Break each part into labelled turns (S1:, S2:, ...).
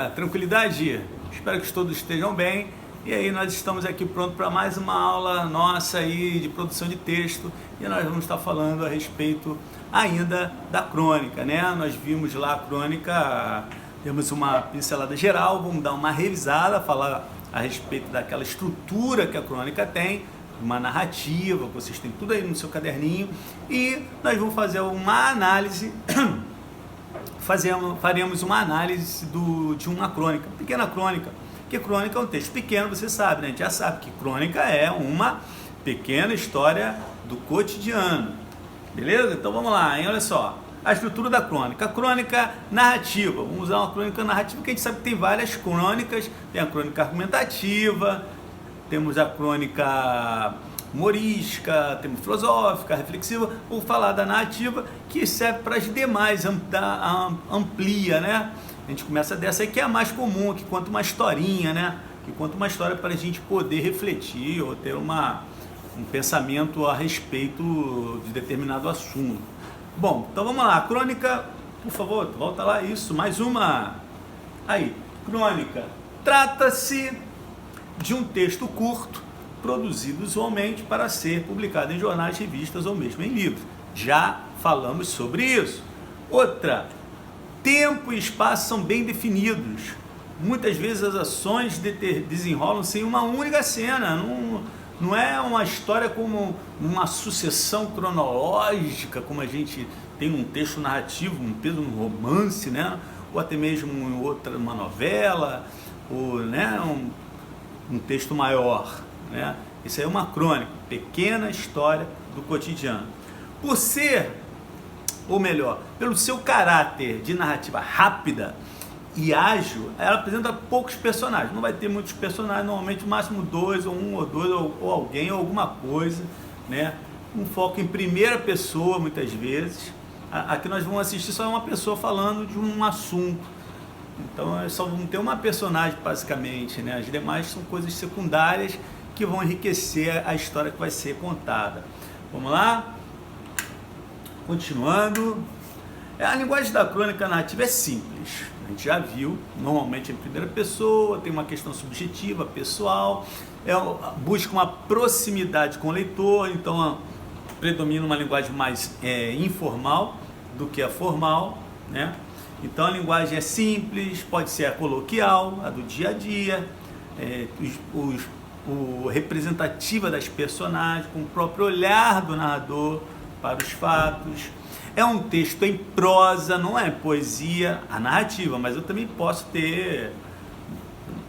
S1: Maravilha, tranquilidade? Espero que todos estejam bem. E aí nós estamos aqui pronto para mais uma aula nossa aí de produção de texto e nós vamos estar falando a respeito ainda da crônica, né? Nós vimos lá a crônica, temos uma pincelada geral, vamos dar uma revisada, falar a respeito daquela estrutura que a crônica tem, uma narrativa, vocês têm tudo aí no seu caderninho, e nós vamos fazer uma análise, faremos uma análise de uma crônica, pequena crônica, porque crônica é um texto pequeno, você sabe, né? A gente já sabe que crônica é uma pequena história do cotidiano, beleza? Então vamos lá, hein? Olha só, a estrutura da crônica, a crônica narrativa, vamos usar uma crônica narrativa, que a gente sabe que tem várias crônicas, tem a crônica argumentativa, temos a crônica humorística, temos filosófica, reflexiva. Vou falar da narrativa, que serve para as demais, amplia, né? A gente começa dessa aí, que é a mais comum, que conta uma historinha, né? Que conta uma história para a gente poder refletir ou ter um pensamento a respeito de determinado assunto. Bom, então vamos lá, crônica, por favor, volta lá, isso, mais uma. Aí, crônica. Trata-se de um texto curto, produzido usualmente para ser publicado em jornais, revistas ou mesmo em livros. Já falamos sobre isso. Outra, tempo e espaço são bem definidos. Muitas vezes as ações desenrolam-se em uma única cena. Não é uma história como uma sucessão cronológica, como a gente tem um texto narrativo, um peso no romance, né? Ou até mesmo uma novela, ou né? um texto maior, né? Isso aí é uma crônica, pequena história do cotidiano. Por ser, ou melhor, pelo seu caráter de narrativa rápida e ágil, ela apresenta poucos personagens. Não vai ter muitos personagens, normalmente no máximo dois, ou alguém, ou alguma coisa, né? Um foco em primeira pessoa, muitas vezes. Aqui nós vamos assistir só uma pessoa falando de um assunto. Então só vamos ter uma personagem basicamente, né? As demais são coisas secundárias que vão enriquecer a história que vai ser contada. Vamos lá? Continuando. A linguagem da crônica narrativa é simples. A gente já viu, normalmente em primeira pessoa, tem uma questão subjetiva, pessoal, busca uma proximidade com o leitor, então predomina uma linguagem mais informal do que a formal, né? Então a linguagem é simples, pode ser a coloquial, a do dia a dia, representativa das personagens, com o próprio olhar do narrador para os fatos. É um texto em prosa, não é poesia, a narrativa, mas eu também posso ter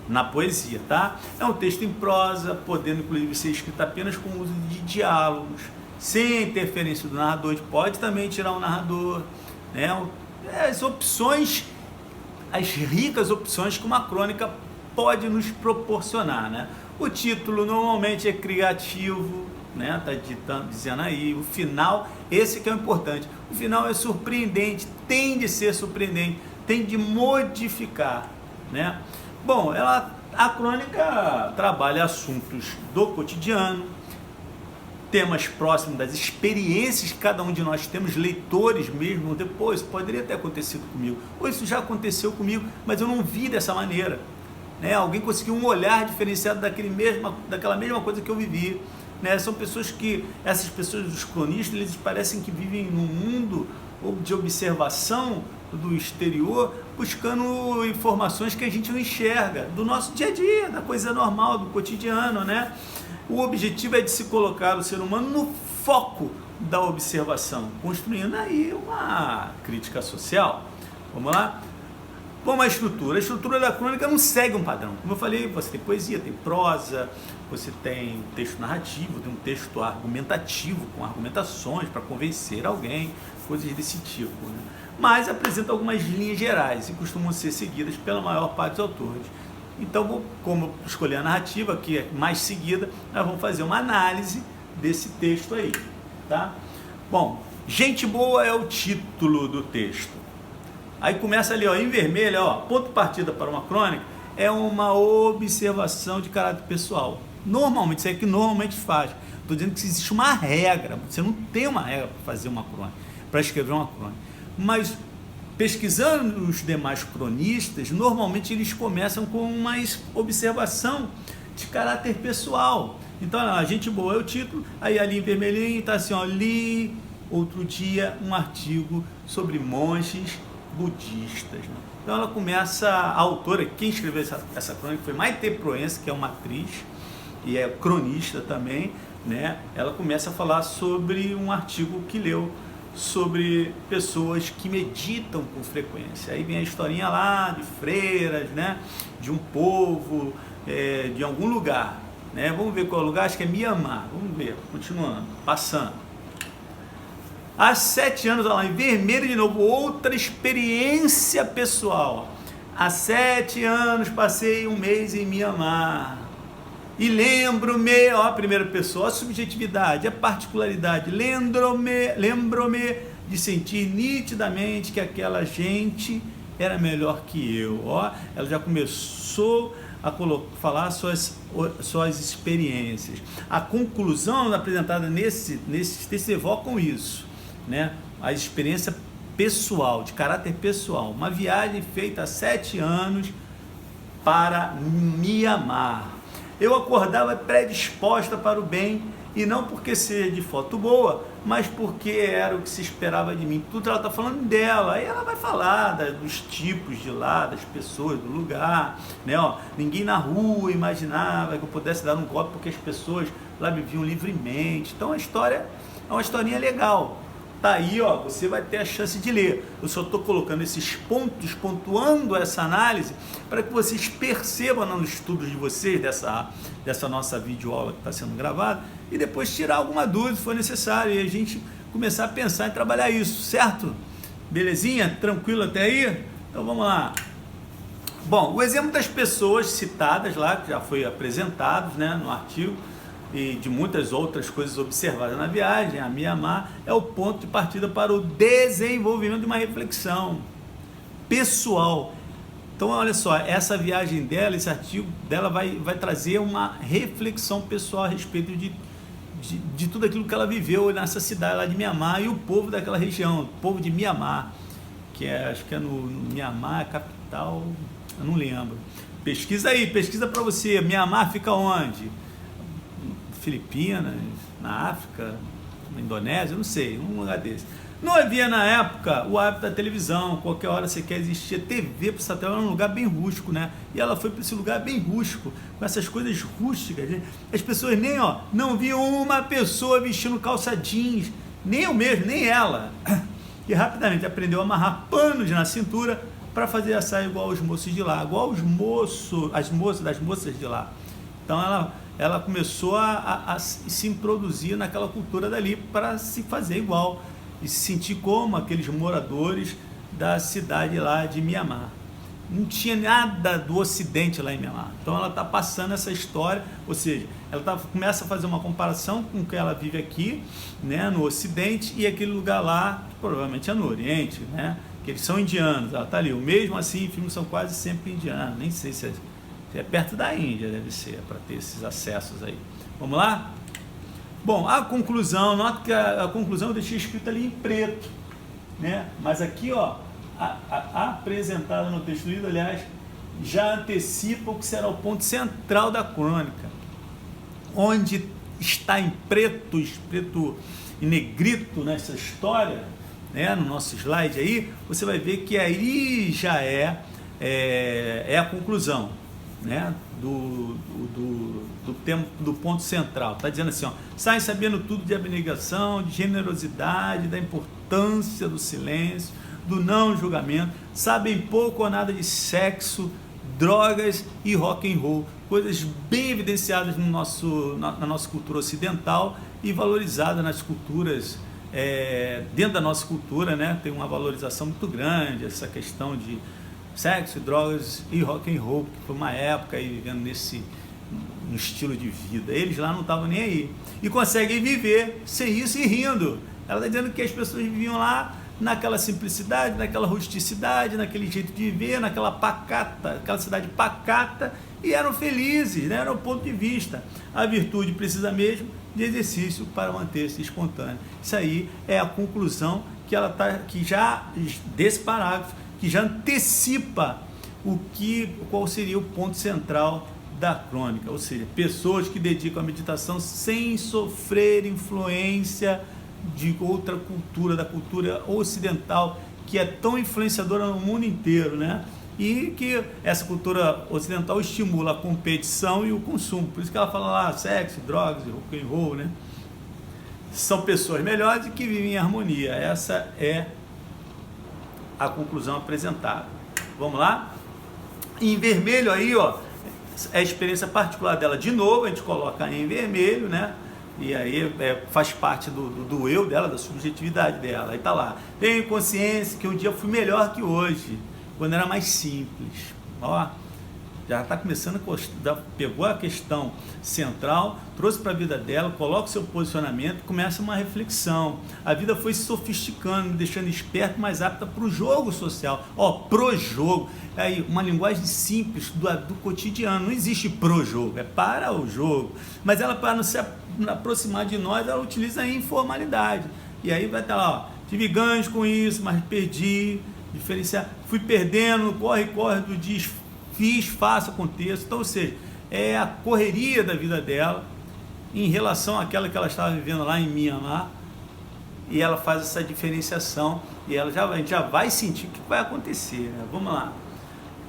S1: na poesia, tá? É um texto em prosa, podendo inclusive ser escrito apenas com o uso de diálogos, sem interferência do narrador. A gente pode também tirar um narrador, né? As opções, as ricas opções que uma crônica pode nos proporcionar, né? O título normalmente é criativo, né? Tá dizendo aí, o final, esse que é o importante. O final é surpreendente, tem de ser surpreendente, tem de modificar, né? Bom, a crônica trabalha assuntos do cotidiano, temas próximos das experiências que cada um de nós temos, leitores mesmo, depois poderia ter acontecido comigo, ou isso já aconteceu comigo, mas eu não vi dessa maneira, né? Alguém conseguiu um olhar diferenciado daquela mesma coisa que eu vivi, né? São pessoas essas pessoas, os cronistas, eles parecem que vivem num mundo de observação do exterior, buscando informações que a gente não enxerga, do nosso dia a dia, da coisa normal, do cotidiano, né? O objetivo é de se colocar o ser humano no foco da observação, construindo aí uma crítica social. Vamos lá? Bom, a estrutura da crônica não segue um padrão. Como eu falei, você tem poesia, tem prosa, você tem texto narrativo, tem um texto argumentativo, com argumentações para convencer alguém, coisas desse tipo, né? Mas apresenta algumas linhas gerais e costumam ser seguidas pela maior parte dos autores. Então, como escolher a narrativa, que é mais seguida, nós vamos fazer uma análise desse texto aí, tá? Bom, Gente Boa é o título do texto. Aí começa ali, ó, em vermelho, ó, ponto de partida para uma crônica, é uma observação de caráter pessoal. Normalmente, isso é que normalmente faz. Estou dizendo que existe uma regra, você não tem uma regra para fazer uma crônica, para escrever uma crônica. Mas pesquisando os demais cronistas, normalmente eles começam com uma observação de caráter pessoal. Então, a gente boa é o título, aí ali em vermelhinho está assim, ó, li outro dia um artigo sobre monges budistas. Né? Então ela começa, a autora, quem escreveu essa crônica foi Maite Proença, que é uma atriz e é cronista também, né? Ela começa a falar sobre um artigo que leu sobre pessoas que meditam com frequência. Aí vem a historinha lá de freiras, né? De um povo, de algum lugar, né? Vamos ver qual é o lugar, acho que é Mianmar. Vamos ver, continuando, passando. Há 7 anos, olha lá, em vermelho de novo, outra experiência pessoal. Há 7 anos passei um mês em Mianmar. E lembro-me, ó, a primeira pessoa, a subjetividade, a particularidade, lembro-me de sentir nitidamente que aquela gente era melhor que eu. Ó, ela já começou a falar suas experiências. A conclusão apresentada nesse texto evocam isso, né? A experiência pessoal, de caráter pessoal. Uma viagem feita há 7 anos para Mianmar. Eu acordava predisposta para o bem, e não porque seja de foto boa, mas porque era o que se esperava de mim. Tudo ela está falando dela, aí ela vai falar dos tipos de lá, das pessoas, do lugar, né? Ó, ninguém na rua imaginava que eu pudesse dar um golpe, porque as pessoas lá viviam livremente. Então a história é uma historinha legal. Tá aí, ó, você vai ter a chance de ler. Eu só estou colocando esses pontos, pontuando essa análise, para que vocês percebam nos estudos de vocês, dessa nossa videoaula que está sendo gravada, e depois tirar alguma dúvida se for necessário, e a gente começar a pensar em trabalhar isso, certo? Belezinha? Tranquilo até aí? Então vamos lá. Bom, o exemplo das pessoas citadas lá, que já foi apresentado, né, no artigo, e de muitas outras coisas observadas na viagem, a Mianmar é o ponto de partida para o desenvolvimento de uma reflexão pessoal. Então, olha só, essa viagem dela, esse artigo dela vai trazer uma reflexão pessoal a respeito de tudo aquilo que ela viveu nessa cidade lá de Mianmar e o povo daquela região, o povo de Mianmar, que é, acho que é no Mianmar, a capital, eu não lembro. Pesquisa aí, pesquisa para você, Mianmar fica onde? Filipinas, na África, na Indonésia, não sei, um lugar desse. Não havia na época o hábito da televisão, qualquer hora você quer existir TV para essa tela, era um lugar bem rústico, né? E ela foi para esse lugar bem rústico, com essas coisas rústicas, né? As pessoas nem, ó, não viam uma pessoa vestindo calça jeans, nem eu mesmo, nem ela. E rapidamente aprendeu a amarrar panos na cintura para fazer a saia igual aos moços de lá, igual os moços, as moças de lá. Então ela começou a se introduzir naquela cultura dali para se fazer igual e se sentir como aqueles moradores da cidade lá de Mianmar. Não tinha nada do Ocidente lá em Mianmar. Então ela está passando essa história, ou seja, ela começa a fazer uma comparação com o que ela vive aqui, né, no Ocidente, e aquele lugar lá, que provavelmente é no Oriente, né, que eles são indianos. Ela está ali. Mesmo assim, filmes são quase sempre indianos. Nem sei se é perto da Índia, deve ser, para ter esses acessos aí. Vamos lá? Bom, a conclusão, nota que a conclusão eu deixei escrita ali em preto, né? Mas aqui, ó, apresentada no texto lido, aliás, já antecipa o que será o ponto central da crônica, onde está em preto e negrito nessa história, né? No nosso slide aí, você vai ver que aí já é a conclusão, né, do ponto central. Está dizendo assim, ó, saem sabendo tudo de abnegação, de generosidade, da importância do silêncio, do não julgamento, sabem pouco ou nada de sexo, drogas e rock and roll, coisas bem evidenciadas na nossa cultura ocidental e valorizadas nas culturas, dentro da nossa cultura, né, tem uma valorização muito grande, essa questão de sexo, drogas e rock and roll, que foi uma época aí vivendo um estilo de vida. Eles lá não estavam nem aí. E conseguem viver sem isso e rindo. Ela está dizendo que as pessoas viviam lá naquela simplicidade, naquela rusticidade, naquele jeito de viver, naquela cidade pacata, e eram felizes, né? Era o ponto de vista. A virtude precisa mesmo de exercício para manter-se espontâneo. Isso aí é a conclusão que já desse parágrafo, que já antecipa qual seria o ponto central da crônica, ou seja, pessoas que dedicam a meditação sem sofrer influência de outra cultura, da cultura ocidental, que é tão influenciadora no mundo inteiro, né? E que essa cultura ocidental estimula a competição e o consumo. Por isso que ela fala lá, sexo, drogas, rock and roll, né? São pessoas melhores e que vivem em harmonia. Essa é a conclusão apresentada. Vamos lá? Em vermelho aí, ó, é a experiência particular dela. De novo, a gente coloca em vermelho, né? E aí faz parte do eu dela, da subjetividade dela. Aí tá lá. Tenho consciência que um dia fui melhor que hoje, quando era mais simples. Ó, já está começando, pegou a questão central, trouxe para a vida dela, coloca o seu posicionamento, começa uma reflexão. A vida foi se sofisticando, me deixando esperto, mais apta para o jogo social. Ó, pro jogo. Aí, uma linguagem simples do cotidiano. Não existe pro jogo, é para o jogo. Mas ela, para não se aproximar de nós, ela utiliza a informalidade. E aí vai estar lá, ó, tive ganhos com isso, mas perdi, diferenciar, fui perdendo, corre do dia, fiz, faço, aconteça. Então, ou seja, é a correria da vida dela em relação àquela que ela estava vivendo lá em Mianmar, e ela faz essa diferenciação e a gente já vai sentir o que vai acontecer, né? Vamos lá.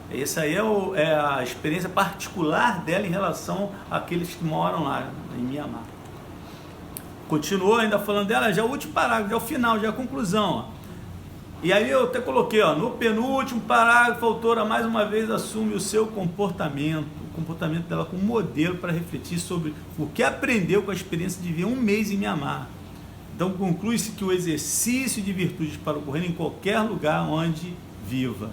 S1: Essa aí é a experiência particular dela em relação àqueles que moram lá em Mianmar. Continuou ainda falando dela, já é o último parágrafo, já é o final, já é a conclusão, ó. E aí eu até coloquei, ó, no penúltimo parágrafo, a autora mais uma vez assume o seu comportamento, o comportamento dela como modelo para refletir sobre o que aprendeu com a experiência de viver um mês em Mianmar. Então conclui-se que o exercício de virtudes para ocorrer em qualquer lugar onde viva.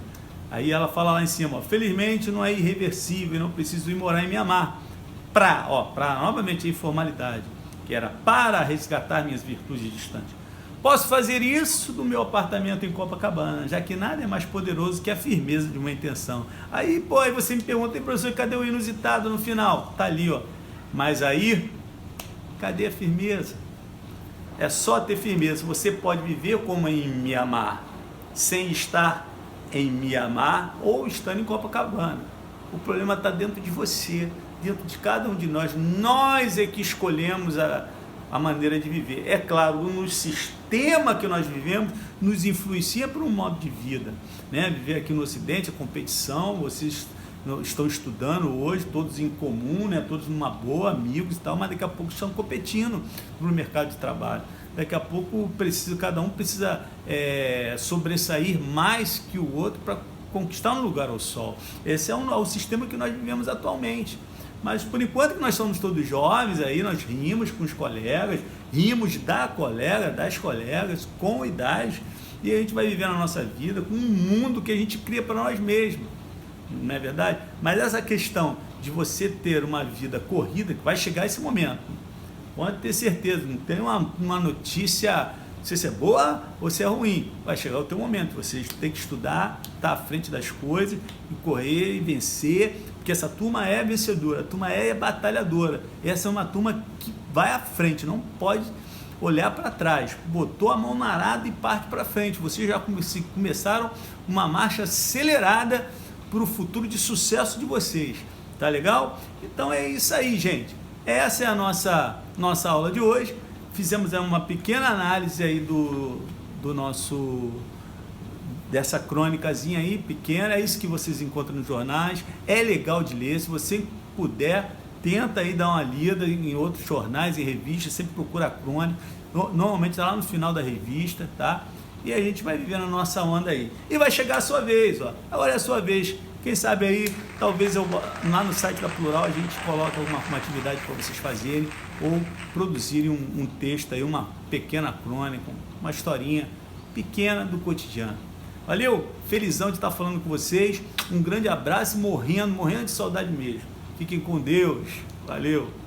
S1: Aí ela fala lá em cima, ó, felizmente não é irreversível, não preciso ir morar em Mianmar. Para novamente a informalidade, que era para resgatar minhas virtudes distantes. Posso fazer isso do meu apartamento em Copacabana, já que nada é mais poderoso que a firmeza de uma intenção. Aí você me pergunta, professor, cadê o inusitado no final? Tá ali, ó. Mas aí, cadê a firmeza? É só ter firmeza. Você pode viver como em Mianmar, sem estar em Mianmar ou estando em Copacabana. O problema está dentro de você, dentro de cada um de nós. Nós é que escolhemos a maneira de viver. É claro, no sistema que nós vivemos, nos influencia para um modo de vida, né? Viver aqui no Ocidente, a competição, vocês estão estudando hoje, todos em comum, né? Todos numa boa, amigos e tal, mas daqui a pouco estão competindo no mercado de trabalho. Daqui a pouco cada um precisa sobressair mais que o outro para conquistar um lugar ao sol. Esse é o sistema que nós vivemos atualmente. Mas por enquanto que nós somos todos jovens, aí nós rimos com os colegas, rimos das colegas, com idade, e a gente vai vivendo a nossa vida com um mundo que a gente cria para nós mesmos, não é verdade? Mas essa questão de você ter uma vida corrida, que vai chegar esse momento, pode ter certeza, não tem uma notícia, não sei se é boa ou se é ruim, vai chegar o teu momento, você tem que estudar, estar à frente das coisas, e correr e vencer, porque essa turma é vencedora, a turma é batalhadora, essa é uma turma que vai à frente, não pode olhar para trás, botou a mão na arada e parte para frente, vocês já começaram uma marcha acelerada para o futuro de sucesso de vocês, tá legal? Então é isso aí, gente, essa é a nossa aula de hoje, fizemos uma pequena análise aí dessa crônicazinha aí, pequena, é isso que vocês encontram nos jornais, é legal de ler, se você puder, tenta aí dar uma lida em outros jornais e revistas, sempre procura a crônica, normalmente está lá no final da revista, tá? E a gente vai vivendo a nossa onda aí. E vai chegar a sua vez, ó, agora é a sua vez, quem sabe aí, talvez lá no site da Plural a gente coloque alguma atividade para vocês fazerem, ou produzirem um texto aí, uma pequena crônica, uma historinha pequena do cotidiano. Valeu? Felizão de estar falando com vocês. Um grande abraço, morrendo de saudade mesmo. Fiquem com Deus. Valeu!